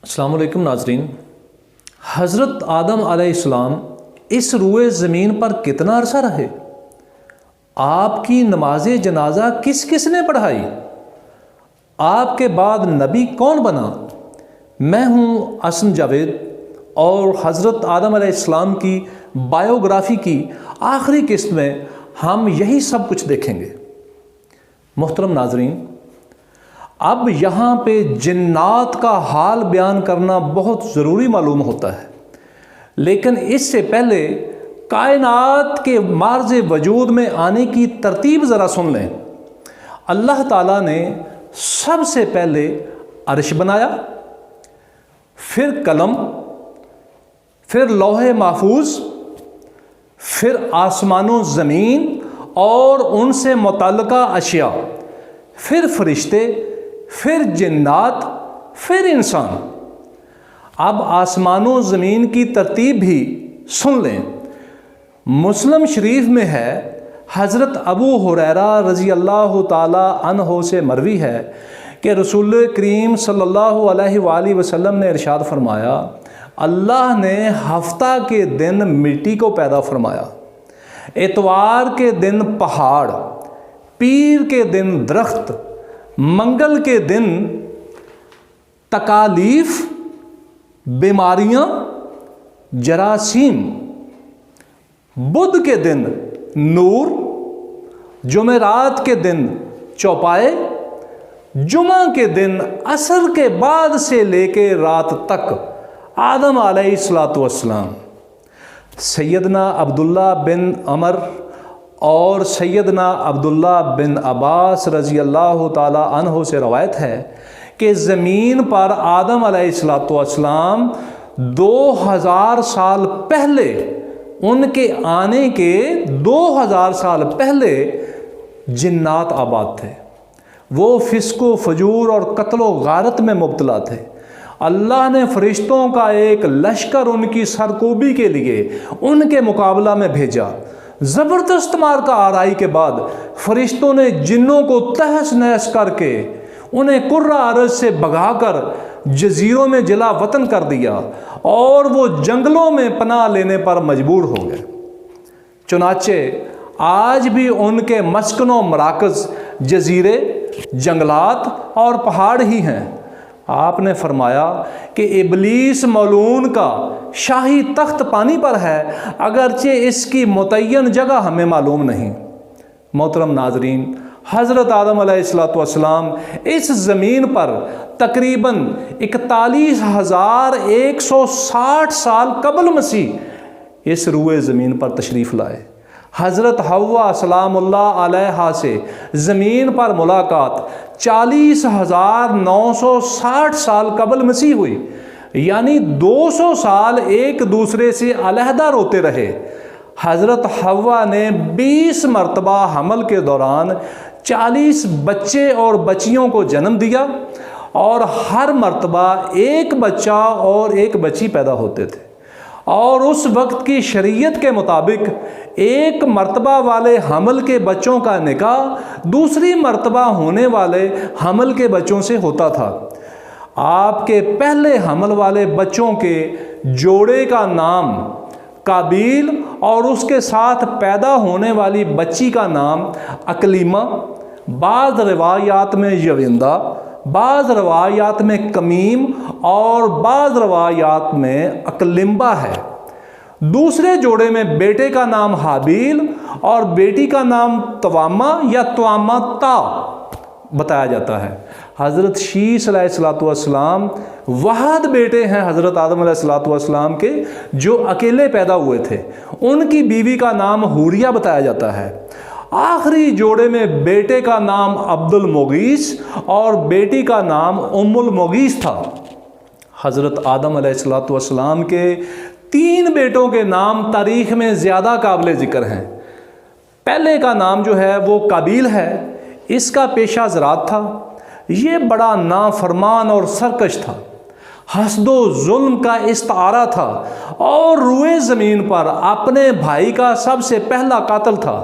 السلام علیکم ناظرین، حضرت آدم علیہ السلام اس روئے زمین پر کتنا عرصہ رہے؟ آپ کی نماز جنازہ کس کس نے پڑھائی؟ آپ کے بعد نبی کون بنا؟ میں ہوں اسم جاوید اور حضرت آدم علیہ السلام کی بائیوگرافی کی آخری قسط میں ہم یہی سب کچھ دیکھیں گے۔ محترم ناظرین، اب یہاں پہ جنات کا حال بیان کرنا بہت ضروری معلوم ہوتا ہے، لیکن اس سے پہلے کائنات کے معرض وجود میں آنے کی ترتیب ذرا سن لیں۔ اللہ تعالیٰ نے سب سے پہلے عرش بنایا، پھر قلم، پھر لوح محفوظ، پھر آسمان و زمین اور ان سے متعلقہ اشیاء، پھر فرشتے، پھر جنات، پھر انسان۔ اب آسمان و زمین کی ترتیب بھی سن لیں۔ مسلم شریف میں ہے، حضرت ابو ہریرہ رضی اللہ تعالی عنہ سے مروی ہے کہ رسول کریم صلی اللہ علیہ وآلہ وسلم نے ارشاد فرمایا، اللہ نے ہفتہ کے دن مٹی کو پیدا فرمایا، اتوار کے دن پہاڑ، پیر کے دن درخت، منگل کے دن تکالیف، بیماریاں، جراثیم، بدھ کے دن نور، جمعرات کے دن چوپائے، جمعہ کے دن عصر کے بعد سے لے کے رات تک آدم علیہ السلام۔ سیدنا عبداللہ بن عمر اور سیدنا عبداللہ بن عباس رضی اللہ تعالی عنہ سے روایت ہے کہ زمین پر آدم علیہ السلام 2000 سال پہلے، ان کے آنے کے 2000 سال پہلے جنات آباد تھے۔ وہ فسق و فجور اور قتل و غارت میں مبتلا تھے۔ اللہ نے فرشتوں کا ایک لشکر ان کی سرکوبی کے لیے ان کے مقابلہ میں بھیجا۔ زبردست مار کا آرائی کے بعد فرشتوں نے جنوں کو تہس نہس کر کے انہیں کرہ ارض سے بھگا کر جزیروں میں جلا وطن کر دیا اور وہ جنگلوں میں پناہ لینے پر مجبور ہو گئے۔ چنانچہ آج بھی ان کے مسکن و مراکز جزیرے، جنگلات اور پہاڑ ہی ہیں۔ آپ نے فرمایا کہ ابلیس ملعون کا شاہی تخت پانی پر ہے، اگرچہ اس کی متعین جگہ ہمیں معلوم نہیں۔ محترم ناظرین، حضرت آدم علیہ السلام اس زمین پر تقریباً 41,160 سال قبل مسیح اس روئے زمین پر تشریف لائے۔ حضرت حوا سلام اللہ علیہا سے زمین پر ملاقات 40,960 سال قبل مسیح ہوئی، یعنی 200 سال ایک دوسرے سے علیحدہ روتے رہے۔ حضرت حوا نے 20 مرتبہ حمل کے دوران 40 بچے اور بچیوں کو جنم دیا اور ہر مرتبہ ایک بچہ اور ایک بچی پیدا ہوتے تھے، اور اس وقت کی شریعت کے مطابق ایک مرتبہ والے حمل کے بچوں کا نکاح دوسری مرتبہ ہونے والے حمل کے بچوں سے ہوتا تھا۔ آپ کے پہلے حمل والے بچوں کے جوڑے کا نام قابیل اور اس کے ساتھ پیدا ہونے والی بچی کا نام اکلیمہ، بعض روایات میں یوندہ، بعض روایات میں کمیم اور بعض روایات میں اکلمبا ہے۔ دوسرے جوڑے میں بیٹے کا نام حابیل اور بیٹی کا نام توامہ یا توامہ تا بتایا جاتا ہے۔ حضرت شیس علیہ السلام واحد بیٹے ہیں حضرت آدم علیہ السلام کے، جو اکیلے پیدا ہوئے تھے۔ ان کی بیوی کا نام حوریہ بتایا جاتا ہے۔ آخری جوڑے میں بیٹے کا نام عبد المغیث اور بیٹی کا نام ام المغیث تھا۔ حضرت آدم علیہ السلام کے 3 بیٹوں کے نام تاریخ میں زیادہ قابل ذکر ہیں۔ پہلے کا نام جو ہے وہ قابیل ہے، اس کا پیشہ زراعت تھا۔ یہ بڑا نافرمان اور سرکش تھا، حسد و ظلم کا استعارہ تھا اور روئے زمین پر اپنے بھائی کا سب سے پہلا قاتل تھا۔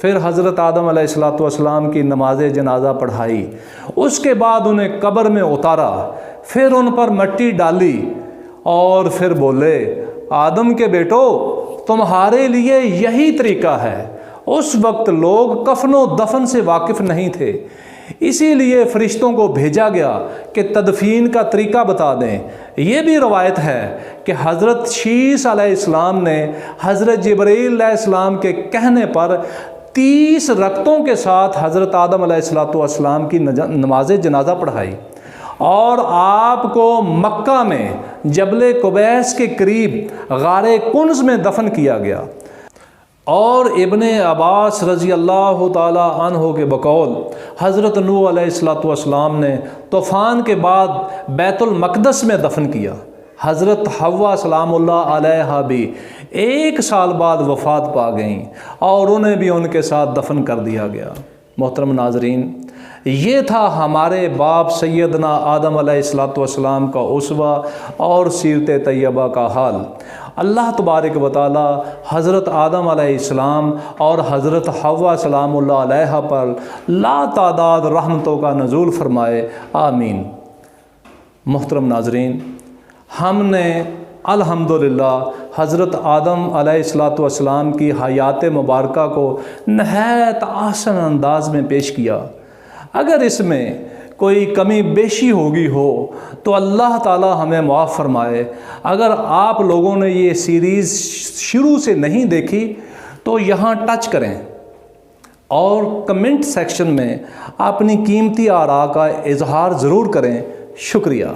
پھر حضرت آدم علیہ السلام کی نماز جنازہ پڑھائی، اس کے بعد انہیں قبر میں اتارا، پھر ان پر مٹی ڈالی اور پھر بولے آدم کے بیٹو تمہارے لیے یہی طریقہ ہے۔ اس وقت لوگ کفن و دفن سے واقف نہیں تھے، اسی لیے فرشتوں کو بھیجا گیا کہ تدفین کا طریقہ بتا دیں۔ یہ بھی روایت ہے کہ حضرت شیس علیہ السلام نے حضرت جبرائیل علیہ السلام کے کہنے پر 30 رکعتوں کے ساتھ حضرت آدم علیہ السلام کی نماز جنازہ پڑھائی، اور آپ کو مکہ میں جبل قبیس کے قریب غار کنز میں دفن کیا گیا۔ اور ابن عباس رضی اللہ تعالی عنہ کے بقول حضرت نوح علیہ السلام نے طوفان کے بعد بیت المقدس میں دفن کیا۔ حضرت حوا سلام اللہ علیہا بھی 1 سال بعد وفات پا گئیں اور انہیں بھی ان کے ساتھ دفن کر دیا گیا۔ محترم ناظرین، یہ تھا ہمارے باپ سیدنا آدم علیہ السلام کا اسوہ اور سیرت طیبہ کا حال۔ اللہ تبارک و تعالی حضرت آدم علیہ السلام اور حضرت حوا سلام اللہ علیہا پر لا تعداد رحمتوں کا نزول فرمائے، آمین۔ محترم ناظرین، ہم نے الحمدللہ حضرت آدم علیہ السلام کی حیات مبارکہ کو نہایت آسان انداز میں پیش کیا۔ اگر اس میں کوئی کمی بیشی ہوگی ہو تو اللہ تعالی ہمیں معاف فرمائے۔ اگر آپ لوگوں نے یہ سیریز شروع سے نہیں دیکھی تو یہاں ٹچ کریں اور کمنٹ سیکشن میں اپنی قیمتی آراء کا اظہار ضرور کریں۔ شکریہ۔